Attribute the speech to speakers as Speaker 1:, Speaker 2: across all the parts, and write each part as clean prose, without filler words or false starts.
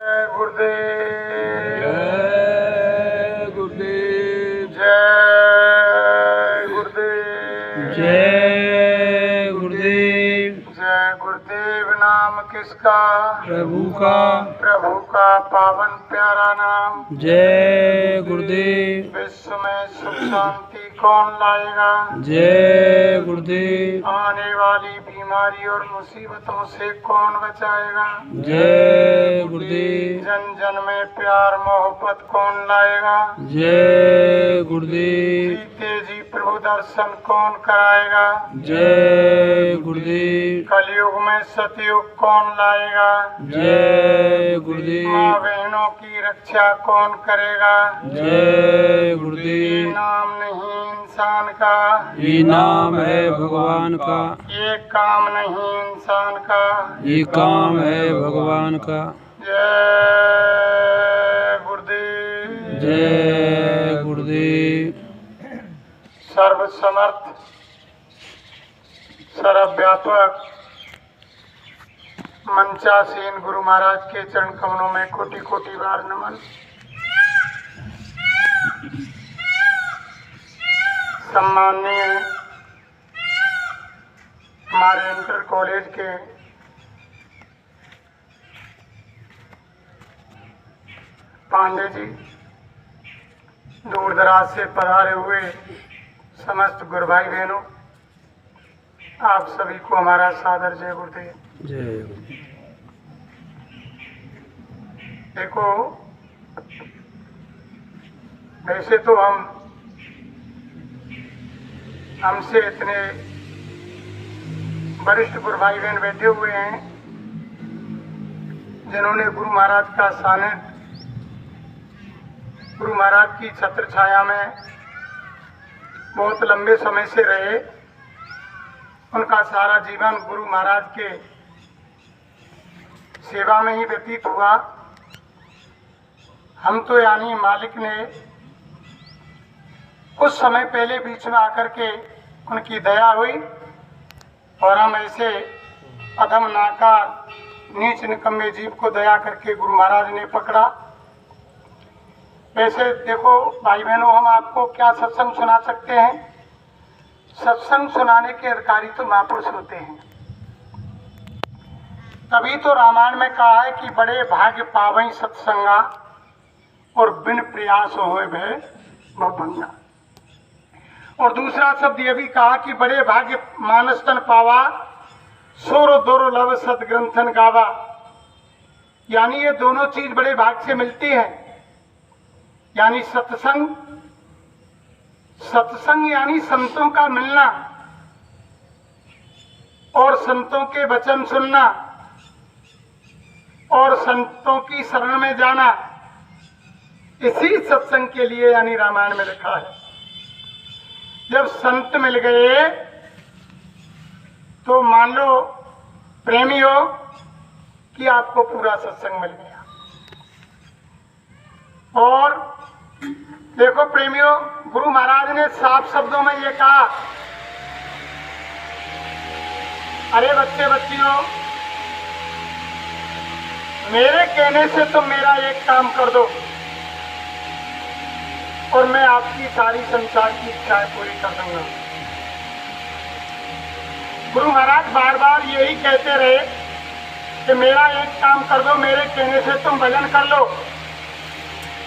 Speaker 1: जय गुरुदेव,
Speaker 2: जय गुरुदेव,
Speaker 1: जय गुरुदेव,
Speaker 2: जय गुरुदेव।
Speaker 1: जय गुरुदेव। नाम किसका?
Speaker 2: प्रभु का।
Speaker 1: प्रभु का पावन प्यारा नाम।
Speaker 2: जय गुरुदेव।
Speaker 1: विश्व में सुख शांति कौन लाएगा?
Speaker 2: जय गुरुदेव।
Speaker 1: आने वाली बीमारी और मुसीबतों से कौन बचाएगा?
Speaker 2: जय गुरुदेव।
Speaker 1: जन जन में प्यार मोहब्बत कौन लाएगा?
Speaker 2: जय गुरुदेव।
Speaker 1: सीते जी प्रभु दर्शन कौन कराएगा?
Speaker 2: जय गुरुदेव।
Speaker 1: कलयुग में सतयुग कौन लाएगा?
Speaker 2: जय गुरुदेव।
Speaker 1: माँ बहनों की रक्षा कौन करेगा?
Speaker 2: जय गुरुदेव।
Speaker 1: नाम नहीं इंसान का,
Speaker 2: ये नाम है भगवान का।
Speaker 1: ये काम नहीं इंसान का,
Speaker 2: ये काम है भगवान का।
Speaker 1: जय गुरुदेव।
Speaker 2: जय गुरुदेव।
Speaker 1: सर्वसमर्थ सर्वव्यापक मंचासीन गुरु महाराज के चरण कमलों में कोटि कोटि बार नमन। सम्माननीय हमारे इंटर कॉलेज के पांडे जी, दूर दराज से पधारे हुए समस्त गुरु भाई बहनों, आप सभी को हमारा सादर जय गुरुदेव।
Speaker 2: जय
Speaker 1: देखो, वैसे तो हमसे इतने वरिष्ठ गुरु भाई बहन बैठे हुए हैं जिन्होंने गुरु महाराज का सानिध्य, गुरु महाराज की छत्र छाया में बहुत लंबे समय से रहे। उनका सारा जीवन गुरु महाराज के सेवा में ही व्यतीत हुआ। हम तो यानी मालिक ने कुछ समय पहले बीच में आकर के उनकी दया हुई और हम ऐसे अधम नाकार नीच निकम्मे जीव को दया करके गुरु महाराज ने पकड़ा। वैसे देखो भाई बहनों, हम आपको क्या सत्संग सुना सकते हैं? सत्संग सुनाने के अधिकारी तो महापुरुष होते हैं। तभी तो रामायण में कहा है कि बड़े भाग्य पावई सत्संगा और बिन प्रयास होए भय भंगा। और दूसरा शब्द यह भी कहा कि बड़े भाग्य मानस तन पावा सोरो दोरो लव सदग्रंथन गावा। यानी ये दोनों चीज बड़े भाग्य से मिलती है। यानी सत्संग, सत्संग यानी संतों का मिलना और संतों के वचन सुनना और संतों की शरण में जाना। इसी सत्संग के लिए यानी रामायण में लिखा है, जब संत मिल गए तो मान लो प्रेमी हो कि आपको पूरा सत्संग मिल गया। और देखो प्रेमियों, गुरु महाराज ने साफ शब्दों में ये कहा, अरे बच्चे बच्चियों, मेरे कहने से तुम मेरा एक काम कर दो और मैं आपकी सारी संसार की इच्छाएं पूरी कर दूंगा। गुरु महाराज बार बार यही कहते रहे कि मेरा एक काम कर दो, मेरे कहने से तुम भजन कर लो।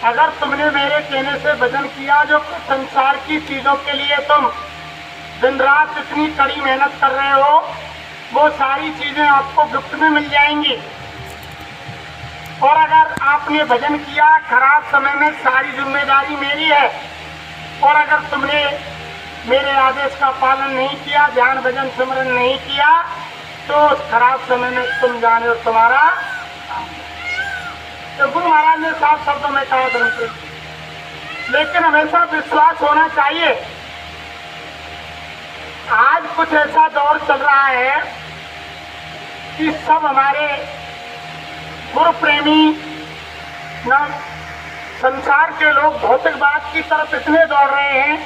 Speaker 1: अगर तुमने मेरे कहने से भजन किया, जो संसार की चीजों के लिए तुम दिन रात इतनी कड़ी मेहनत कर रहे हो, वो सारी चीजें आपको गिफ्ट में मिल जाएंगी। और अगर आपने भजन किया खराब समय में, सारी जिम्मेदारी मेरी है। और अगर तुमने मेरे आदेश का पालन नहीं किया, ध्यान भजन सिमरन नहीं किया, तो उस खराब समय में तुम जाने और तुम्हारा। तो गुरु महाराज ने साफ शब्दों में कहा धर्मपुर, लेकिन हमेशा विश्वास होना चाहिए। आज कुछ ऐसा दौर चल रहा है कि सब हमारे गुरु प्रेमी न संसार के लोग भौतिकवाद की तरफ इतने दौड़ रहे हैं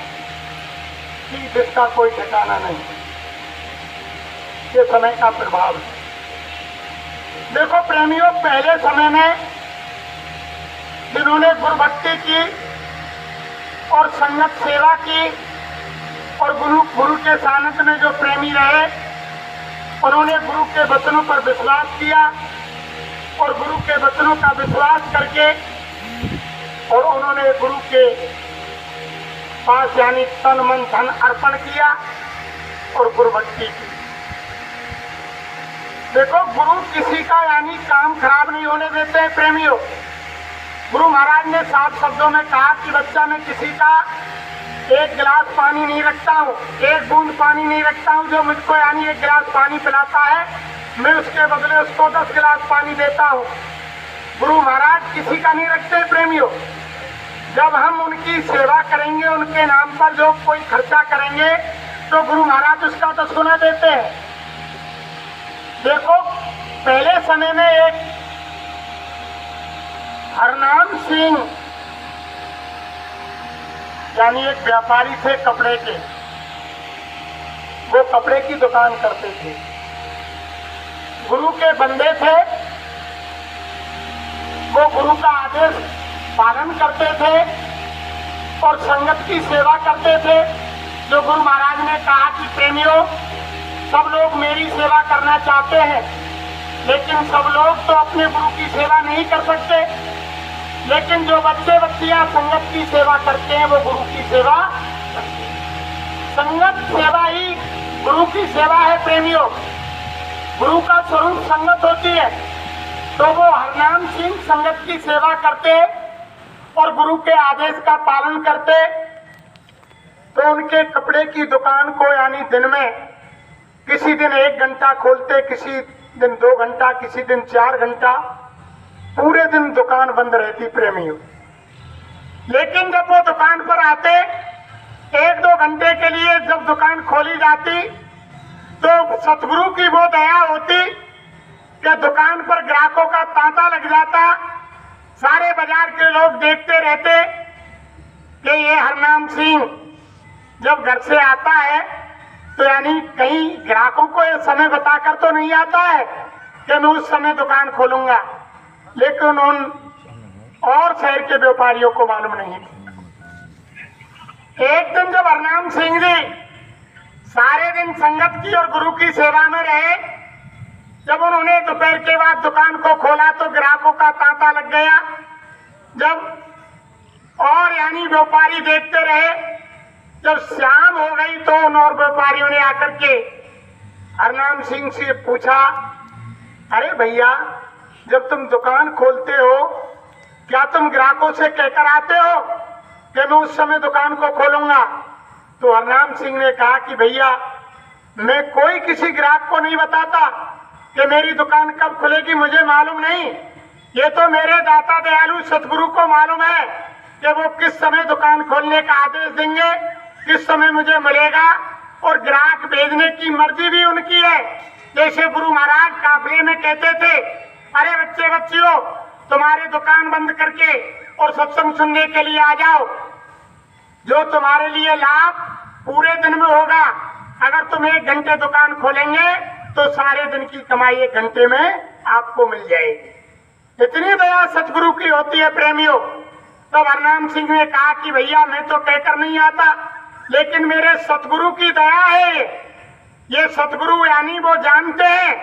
Speaker 1: कि जिसका कोई ठिकाना नहीं। ये समय का प्रभाव है। देखो प्रेमियों, पहले समय में जिन्होंने गुरु भक्ति की और संगत सेवा की और गुरु के सानिध्य में जो प्रेमी रहे, उन्होंने गुरु के वचनों पर विश्वास किया और गुरु के वचनों का विश्वास करके और उन्होंने गुरु के पास यानी तन मन धन अर्पण किया और गुरु भक्ति की। देखो, गुरु किसी का यानी काम खराब नहीं होने देते हैं प्रेमियों। गुरु महाराज ने साफ शब्दों में कहा कि बच्चा, मैं किसी का एक गिलास पानी नहीं रखता हूँ, एक बूंद पानी नहीं रखता हूँ। जो मुझको यानी एक गिलास पानी पिलाता है, मैं उसके बदले उसको 10 गिलास पानी देता हूँ। गुरु महाराज किसी का नहीं रखते प्रेमियों। जब हम उनकी सेवा करेंगे, उनके नाम पर जो कोई खर्चा करेंगे, तो गुरु महाराज उसका तो सुना देते हैं। देखो, पहले समय में एक हरनाम सिंह यानी एक व्यापारी थे कपड़े के। वो कपड़े की दुकान करते थे, गुरु के बंदे थे। वो गुरु का आदेश पालन करते थे और संगत की सेवा करते थे। जो गुरु महाराज ने कहा कि प्रेमियों, सब लोग मेरी सेवा करना चाहते हैं, लेकिन सब लोग तो अपने गुरु की सेवा नहीं कर सकते। लेकिन जो बच्चे बच्चियां संगत की सेवा करते हैं, वो गुरु की सेवा करते हैं। संगत सेवा ही गुरु की सेवा है प्रेमियों। गुरु का स्वरूप संगत होती है। तो वो हरनाम सिंह संगत की सेवा करते और गुरु के आदेश का पालन करते। तो उनके कपड़े की दुकान को यानी दिन में किसी दिन 1 घंटा खोलते, किसी दिन 2 घंटा, किसी दिन 4 घंटा, पूरे दिन दुकान बंद रहती प्रेमियों। लेकिन जब वो दुकान पर आते, 1-2 घंटे के लिए जब दुकान खोली जाती, तो सतगुरु की वो दया होती कि दुकान पर ग्राहकों का तांता लग जाता। सारे बाजार के लोग देखते रहते कि ये हरनाम सिंह जब घर से आता है तो यानी कहीं ग्राहकों को ये समय बताकर तो नहीं आता है कि मैं उस समय दुकान खोलूंगा। लेकिन उन और शहर के व्यापारियों को मालूम नहीं था। एक दिन जब हरनाम सिंह जी सारे दिन संगत की और गुरु की सेवा में रहे, जब उन्होंने दोपहर के बाद दुकान को खोला तो ग्राहकों का तांता लग गया। जब और यानी व्यापारी देखते रहे, जब शाम हो गई तो उन और व्यापारियों ने आकर के हरनाम सिंह से पूछा, अरे भैया, जब तुम दुकान खोलते हो, क्या तुम ग्राहकों से कहकर आते हो कि मैं उस समय दुकान को खोलूंगा? तो हरनाम सिंह ने कहा कि भैया, मैं कोई किसी ग्राहक को नहीं बताता कि मेरी दुकान कब खुलेगी, मुझे मालूम नहीं। ये तो मेरे दाता दयालु सतगुरु को मालूम है कि वो किस समय दुकान खोलने का आदेश देंगे, किस समय मुझे मिलेगा, और ग्राहक भेजने की मर्जी भी उनकी है। जैसे गुरु महाराज काफले में कहते थे, अरे बच्चे बच्चियों, तुम्हारी दुकान बंद करके और सत्संग सुनने के लिए आ जाओ। जो तुम्हारे लिए लाभ पूरे दिन में होगा। अगर तुम 1 घंटे दुकान खोलेंगे तो सारे दिन की कमाई 1 घंटे में आपको मिल जाएगी। इतनी दया सतगुरु की होती है प्रेमियों। तब हरनाम सिंह ने कहा कि भैया, मैं तो कहकर नहीं आता, लेकिन मेरे सतगुरु की दया है। ये सतगुरु यानी वो जानते हैं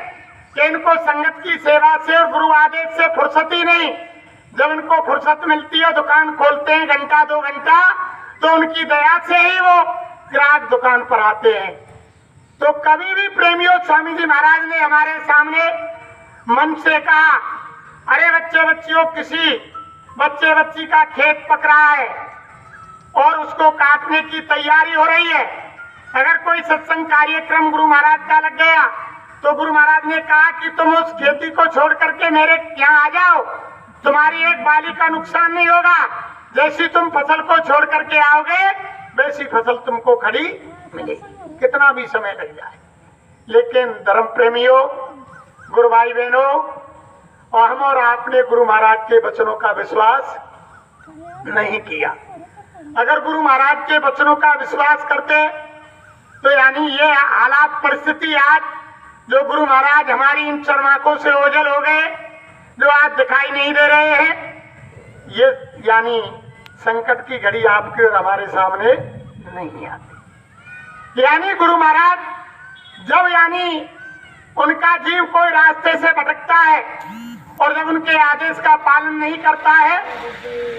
Speaker 1: कि इनको संगत की सेवा से और गुरु आदेश से फुर्सत ही नहीं। जब इनको फुर्सत मिलती है, दुकान खोलते हैं 1-2 घंटा, तो उनकी दया से ही वो ग्राहक दुकान पर आते हैं। तो कभी भी प्रेमियों, स्वामी जी महाराज ने हमारे सामने मन से कहा, अरे बच्चे बच्चियों, किसी बच्चे बच्ची का खेत पक रहा है और उसको काटने की तैयारी हो रही है। अगर कोई सत्संग कार्यक्रम गुरु महाराज का लग गया तो गुरु महाराज ने कहा कि तुम उस खेती को छोड़ करके मेरे यहाँ आ जाओ, तुम्हारी एक बाली का नुकसान नहीं होगा। जैसी तुम फसल को छोड़ करके आओगे, वैसी फसल तुमको खड़ी मिलेगी, कितना भी समय लग जाए। लेकिन धर्म प्रेमियों, गुरु भाई बहनों, और हम और आपने गुरु महाराज के वचनों का विश्वास नहीं किया। अगर गुरु महाराज के वचनों का विश्वास करते तो यानी ये हालात परिस्थिति आज जो गुरु महाराज हमारी इन चरमाकों से ओझल हो गए, जो आज दिखाई नहीं दे रहे हैं, ये यानी संकट की घड़ी आपके और हमारे सामने नहीं आती। यानी गुरु महाराज जब यानी उनका जीव कोई रास्ते से भटकता है और जब उनके आदेश का पालन नहीं करता है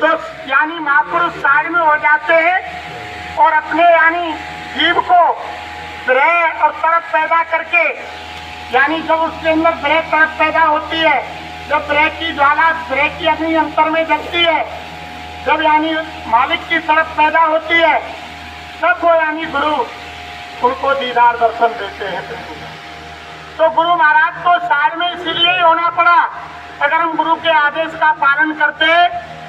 Speaker 1: तो यानी महापुरुष साइड में हो जाते हैं और अपने यानी जीव को विरह और तड़प पैदा करके, यानी जब उसके अंदर विरह तड़प पैदा होती है, जब विरह की ज्वाला, विरह की अग्नि अंतर में जलती है, जब यानी मालिक की तड़प पैदा होती है, तब वो यानी गुरु उनको दीदार दर्शन देते हैं। तो गुरु महाराज को साइड में इसीलिए ही होना पड़ा। अगर हम गुरु के आदेश का पालन करते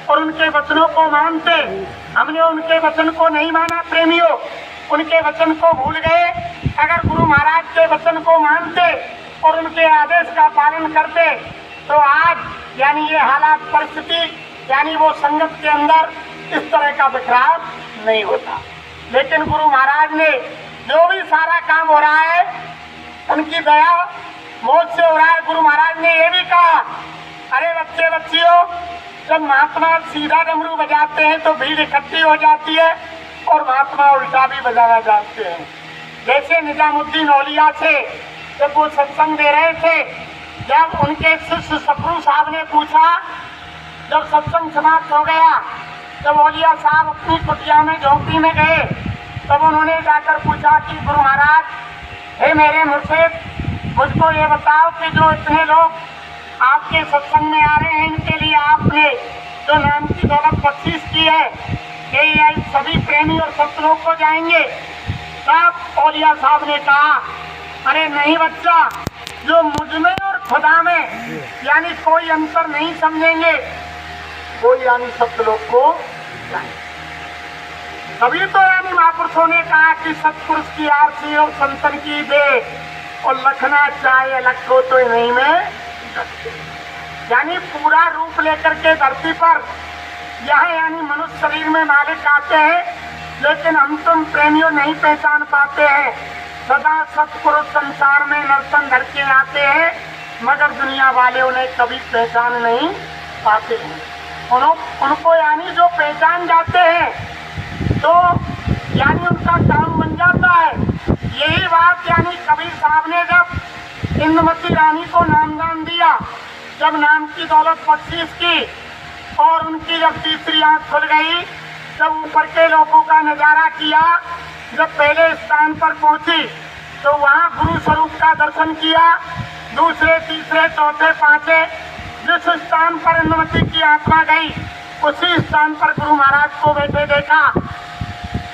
Speaker 1: और उनके वचनों को मानते, हमने उनके वचन को नहीं माना प्रेमियों, उनके वचन को भूल गए। अगर गुरु महाराज के वचन को मानते और उनके आदेश का पालन करते तो आज यानी ये हालात, परिस्थिति, यानी वो संगत के अंदर इस तरह का बिखराव नहीं होता। लेकिन गुरु महाराज ने जो भी सारा काम हो रहा है उनकी दया मौज से हो रहा है। गुरु महाराज ने ये भी कहा, अरे बच्चे बच्चियों, जब महात्मा सीधा डमरू बजाते हैं तो भीड़ इकट्ठी हो जाती है और महात्मा उल्टा भी बजाना जानते हैं। जैसे निजामुद्दीन औलिया से जब वो सत्संग दे रहे थे, जब उनके शिष्य सफरू साहब ने पूछा, जब सत्संग समाप्त हो गया, जब औलिया साहब अपनी कुटिया में झोंपड़ी में गए, तब उन्होंने जाकर पूछा कि गुरु महाराज, हे मेरे मुर्शिद, मुझको ये बताओ कि जो इतने लोग आपके सत्संग में आ रहे हैं, इनके लिए आपने जो नाम की दौलत बख्शीश की है, ये सभी प्रेमी और सत्लोक को जाएंगे? तब औलिया साहब ने कहा, अरे नहीं बच्चा, जो मुझ में और खुदा में यानी कोई अंतर नहीं समझेंगे, वो यानी सत्लोक को जाएंगे। तभी तो यानी महापुरुषों ने कहा कि सत्पुरुष की आरती और संतन की दे और लखना चाहे लखो तो नहीं में, यानी पूरा रूप लेकर के धरती पर यहाँ यानी मनुष्य शरीर में मालिक आते हैं, लेकिन हम तुम प्रेमियों नहीं पहचान पाते हैं। सदा सत्पुरुष संसार में नर्तन धर के आते हैं, मगर दुनिया वाले उन्हें कभी पहचान नहीं पाते हैं। उनको यानी जो पहचान जाते हैं तो यानी उनका काम बन जाता है। यही बात यानी कबीर साहब ने जब इंद्रमती रानी को नामदान दिया, जब नाम की दौलत बख्शीश की और उनकी जब तीसरी आंख खुल गई, जब ऊपर के लोगों का नजारा किया, जब पहले स्थान पर पहुंची तो वहां गुरु स्वरूप का दर्शन किया, दूसरे, तीसरे, चौथे, पांचवे, जिस स्थान पर इंद्रमती की आत्मा गई उसी स्थान पर गुरु महाराज को बैठे देखा।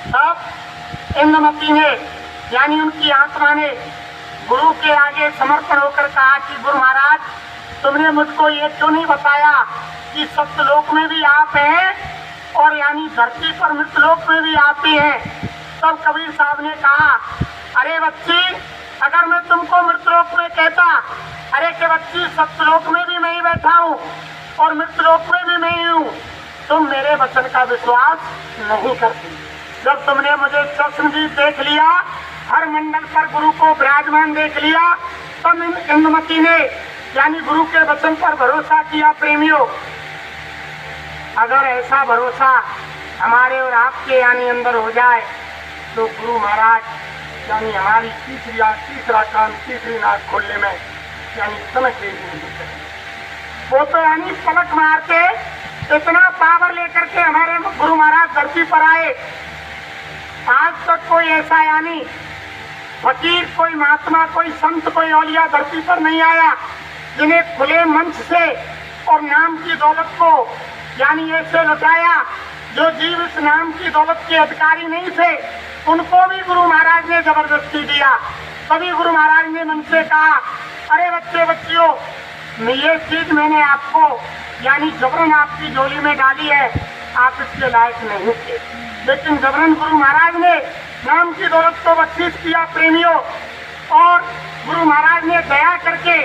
Speaker 1: तब इंद्रमती ने यानी उनकी आत्मा ने गुरु के आगे समर्पण होकर कहा कि गुरु महाराज, तुमने मुझको ये क्यों नहीं बताया कि सत्यलोक में भी आप हैं और यानी धरती पर मृतलोक में भी आप ही हैं? तब कबीर साहब ने कहा, अरे बच्ची, अगर मैं तुमको मृतलोक में कहता, अरे के बच्ची, सत्यलोक में भी मैं ही बैठा हूँ और मृतलोक में भी मैं ही हूँ, तुम मेरे वचन का विश्वास नहीं करती। जब तुमने मुझे चश्मदीद देख लिया, हर मंडल पर गुरु को विराजमान देख लिया, तब इंद्रमती ने यानी गुरु के वचन पर भरोसा किया। प्रेमियों, अगर ऐसा भरोसा हमारे और आपके यानी अंदर हो जाए तो गुरु महाराज यानी हमारी तीसरा काम, तीसरी नाक खोलने में यानी समझ नहीं करें। वो तो यानी पलक मारते इतना पावर लेकर के हमारे गुरु महाराज धरती पर आए। आज तक कोई ऐसा यानी फकीर, कोई महात्मा, कोई संत, कोई औलिया धरती पर नहीं आया जिन्हें खुले मंच से और नाम की दौलत को यानी ऐसे लुटाया। जो जीव इस नाम की दौलत के अधिकारी नहीं थे, उनको भी गुरु महाराज ने जबरदस्ती दिया। तभी गुरु महाराज ने मन से कहा, अरे बच्चे बच्चियों, ये चीज मैंने आपको यानी जबरन आपकी झोली में डाली है, आप इसके लायक नहीं थे, लेकिन जबरन गुरु महाराज ने नाम की दौलत को बख्शीश किया। प्रेमियों, और गुरु महाराज ने दया करके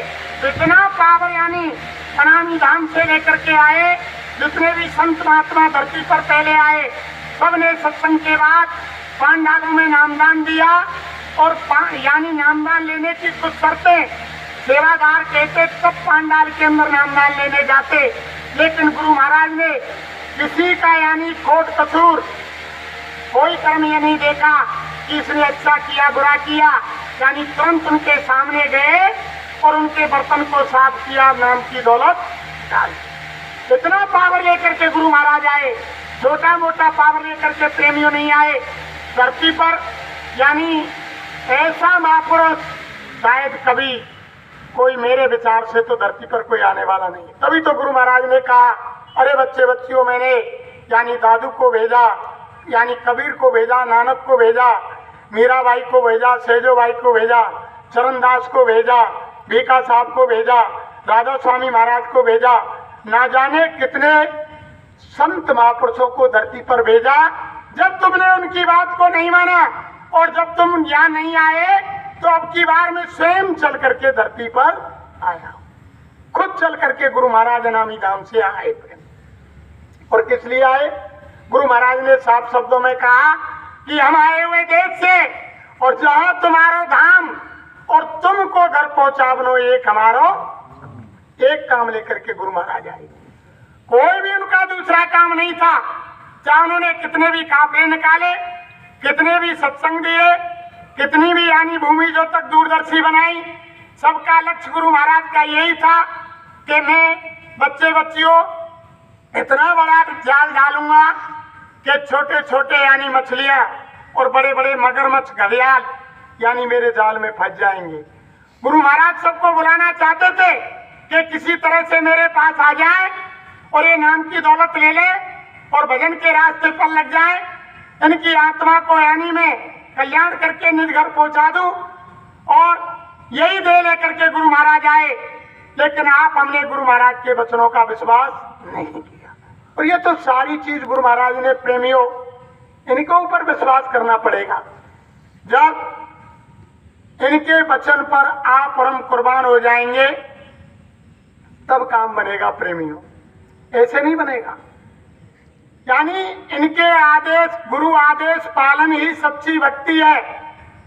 Speaker 1: इतना पावर यानी अनामी धाम से लेकर के आए, जितने भी संत महात्मा धरती पर पहले आए, सबने सत्संग के बाद पांडालों में नामदान दिया। और यानी नामदान लेने की कुछ शर्तें सेवादार कहते तब पांडाल के अंदर नामदान लेने जाते, लेकिन गुरु महाराज ने किसी का यानी खोट कसूर कोई कर्म ये नहीं देखा कि इसने अच्छा किया बुरा किया, यानी तुरंत उनके सामने गए और उनके बर्तन को साफ किया, नाम की दौलत डाली। इतना पावर लेकर के गुरु महाराज आए, छोटा मोटा पावर लेकर के प्रेमियों नहीं आए धरती पर, यानी ऐसा महापुरुष शायद कभी कोई मेरे विचार से तो धरती पर कोई आने वाला नहीं। तभी तो गुरु महाराज ने कहा, अरे बच्चे बच्चियों, मैंने यानी दादू को भेजा, यानी कबीर को भेजा, नानक को भेजा, मीराबाई को भेजा, सेजो भाई को भेजा, चरणदास को भेजा, भीखा साहब को भेजा, राधा स्वामी महाराज को भेजा, ना जाने कितने संत महापुरुषों को धरती पर भेजा। जब तुमने उनकी बात को नहीं माना और जब तुम यहाँ नहीं आए तो अब की बार में स्वयं चल करके धरती पर आया, खुद चल करके गुरु महाराज नामी धाम से आए। और किस लिए आए? गुरु महाराज ने साफ शब्दों में कहा कि हम आए हुए देश से और जहां तुम्हारो धाम और तुमको घर पहुंचा बनो एक हमारो, एक काम लेकर के गुरु महाराज आए। कोई भी उनका दूसरा काम नहीं था, चाहे उन्होंने कितने भी काफले निकाले, कितने भी सत्संग दिए, कितनी भी यानी भूमि जो तक दूरदर्शी बनाई, सबका लक्ष्य गुरु महाराज का यही था कि मैं बच्चे बच्चियों इतना बड़ा जाल डालूंगा कि छोटे छोटे यानी मछलियां और बड़े बड़े मगरमच्छ घड़ियाल यानी मेरे जाल में फंस जाएंगे। गुरु महाराज सबको बुलाना चाहते थे कि किसी तरह से मेरे पास आ जाए और ये नाम की दौलत ले ले और भजन के रास्ते पर लग जाए, इनकी आत्मा को यानी मैं कल्याण करके निज घर पहुंचा दूं। और यही दे लेकर के गुरु महाराज आए, लेकिन आप हमने गुरु महाराज के वचनों का विश्वास नहीं किया। और ये तो सारी चीज गुरु महाराज ने प्रेमियों इनके ऊपर विश्वास करना पड़ेगा। जब इनके वचन पर आप और हम कुर्बान हो जाएंगे तब काम बनेगा प्रेमियों, ऐसे नहीं बनेगा। यानी इनके आदेश, गुरु आदेश पालन ही सच्ची भक्ति है।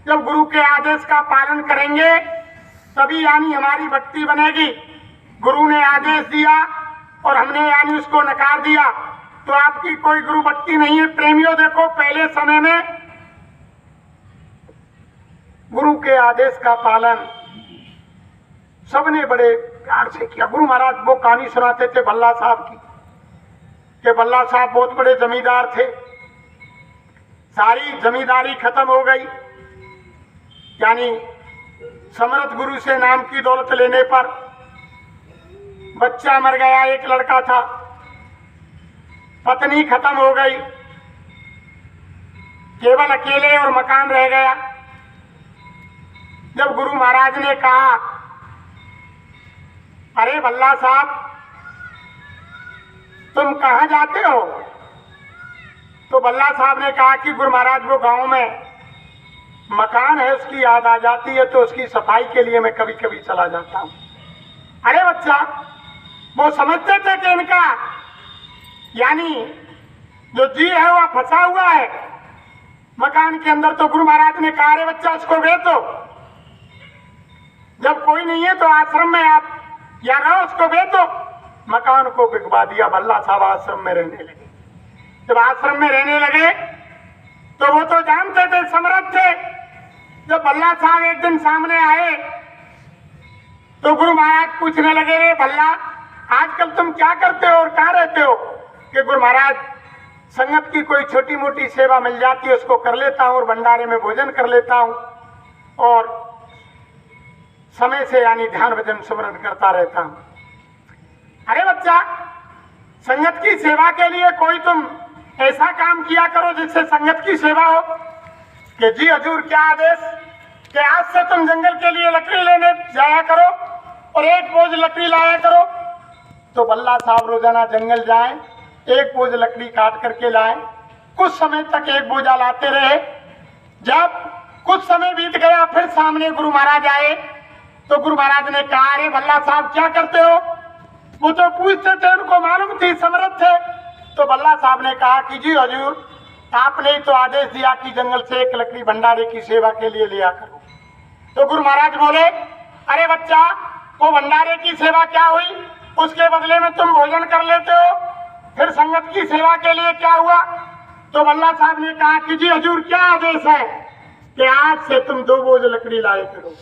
Speaker 1: जब गुरु के आदेश का पालन करेंगे तभी यानी हमारी भक्ति बनेगी। गुरु ने आदेश दिया और हमने यानी उसको नकार दिया तो आपकी कोई गुरु भक्ति नहीं है। प्रेमियों देखो, पहले समय में गुरु के आदेश का पालन सबने बड़े प्यार से किया। गुरु महाराज वो कहानी सुनाते थे भल्ला साहब की कि भल्ला साहब बहुत बड़े जमींदार थे, सारी जमींदारी खत्म हो गई, यानी समर्थ गुरु से नाम की दौलत लेने पर बच्चा मर गया, एक लड़का था, पत्नी खत्म हो गई, केवल अकेले और मकान रह गया। जब गुरु महाराज ने कहा, अरे भल्ला साहब तुम कहाँ जाते हो? तो भल्ला साहब ने कहा कि गुरु महाराज वो गांव में मकान है, उसकी याद आ जाती है तो उसकी सफाई के लिए मैं कभी कभी चला जाता हूँ। अरे बच्चा, वो समझते थे कि इनका यानी जो जी है वह फंसा हुआ है मकान के अंदर। तो गुरु महाराज ने कहा, अरे बच्चा उसको बेच दो, जब कोई नहीं है तो आश्रम में आप या रहो, उसको बेच दो। मकान को बिकवा दिया, भल्ला साहब आश्रम में रहने लगे। जब आश्रम में रहने लगे तो वो तो जानते थे, समर्थ थे। जब भल्ला साहब एक दिन सामने आए तो गुरु महाराज पूछने लगे, रे भल्ला आजकल तुम क्या करते हो और कहाँ रहते हो? कि गुरु महाराज संगत की कोई छोटी मोटी सेवा मिल जाती है उसको कर लेता हूँ और भंडारे में भोजन कर लेता हूँ और समय से यानी ध्यान भजन स्मरण करता रहता हूँ। अरे बच्चा, संगत की सेवा के लिए कोई तुम ऐसा काम किया करो जिससे संगत की सेवा हो। कि जी हजूर क्या आदेश? कि आज से तुम जंगल के लिए लकड़ी लेने जाया करो और एक बोझ लकड़ी लाया करो। तो भल्ला साहब रोजाना जंगल जाएं, एक बोझ लकड़ी काट करके लाएं। कुछ समय तक एक बोझा लाते रहे। जब कुछ समय बीत गया फिर सामने गुरु महाराज आए तो गुरु महाराज ने कहा, अरे भल्ला साहब क्या करते हो? वो तो पूछते थे, उनको मालूम थी समर्थ थे। तो भल्ला साहब ने कहा कि जी हजूर आपने तो आदेश दिया कि जंगल से एक लकड़ी भंडारे की सेवा के लिए लिया करो। तो गुरु महाराज बोले, अरे बच्चा वो भंडारे की सेवा क्या हुई? उसके बदले में तुम भोजन कर लेते हो, फिर संगत की सेवा के लिए क्या हुआ, तो बल्ला साहब ने कहा कि जी हजूर क्या आदेश है कि आज से तुम 2 बोझ लकड़ी लाए करो।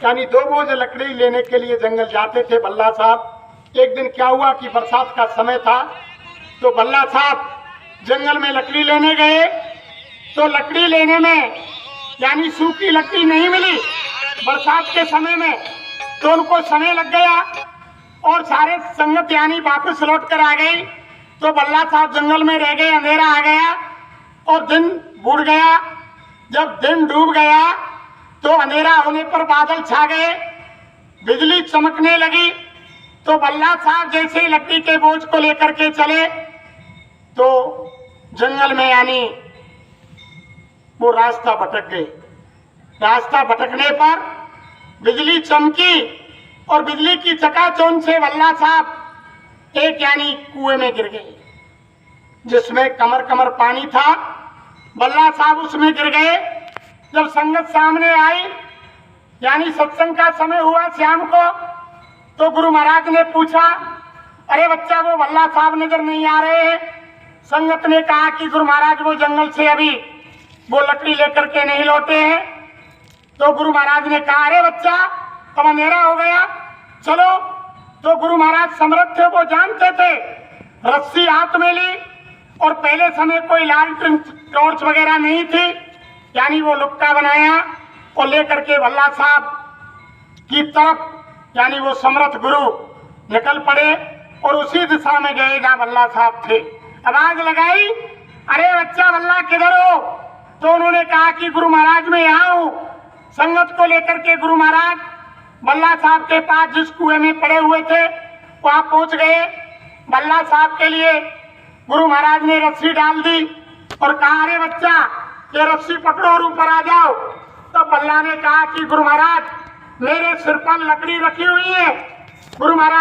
Speaker 1: यानी 2 बोझ लकड़ी लेने के लिए जंगल जाते थे बल्ला साहब। एक दिन क्या हुआ कि बरसात का समय था, तो बल्ला साहब जंगल में लकड़ी लेने गए, तो लकड़ी लेने में यानी सूखी लकड़ी नहीं मिली बरसात के समय में, तो उनको समय लग गया और सारे संगत यानी वापस लौट कर आ गई। तो बल्ला साहब जंगल में रह गए, अंधेरा आ गया और दिन बुड़ गया। जब दिन डूब गया तो अंधेरा होने पर बादल छा गए, बिजली चमकने लगी। तो बल्ला साहब जैसे ही लकड़ी के बोझ को लेकर के चले तो जंगल में यानी वो रास्ता भटक गए। रास्ता भटकने पर बिजली चमकी और बिजली की चकाचौंध से बल्ला साहब एक यानी कुएं में गिर गए, जिसमें कमर कमर पानी था। बल्ला साहब उसमें गिर गए। जब संगत सामने आई यानी सत्संग का समय हुआ शाम को, तो गुरु महाराज ने पूछा, अरे बच्चा वो बल्ला साहब नजर नहीं आ रहे हैं। संगत ने कहा कि गुरु महाराज वो जंगल से अभी वो लकड़ी लेकर के नहीं लौटे हैं। तो गुरु महाराज ने कहा, अरे बच्चा अब अंधेरा हो गया, चलो। तो गुरु महाराज समर्थ थे, वो जानते थे। रस्सी हाथ में ली और पहले समय कोई लालटेन टॉर्च वगैरह नहीं थी, यानी वो लुक्का बनाया और लेकर के बल्ला साहब की तरफ यानी वो समर्थ गुरु निकल पड़े और उसी दिशा में गए जहाँ बल्ला साहब थे। आवाज लगाई, अरे बच्चा बल्ला किधर हो? तो उन्होंने कहा कि गुरु महाराज मैं यहाँ हूँ। संगत को लेकर के गुरु महाराज बल्ला साहब के पास जिस कुएं में पड़े हुए थे वहां पहुंच गए। बल्ला साहब के लिए गुरु महाराज ने रस्सी डाल दी और कहा, अरे बच्चा ये रस्सी पकड़ो और ऊपर आ जाओ। तो बल्ला ने कहा कि गुरु महाराज मेरे सिर पर लकड़ी रखी हुई है। गुरु महाराज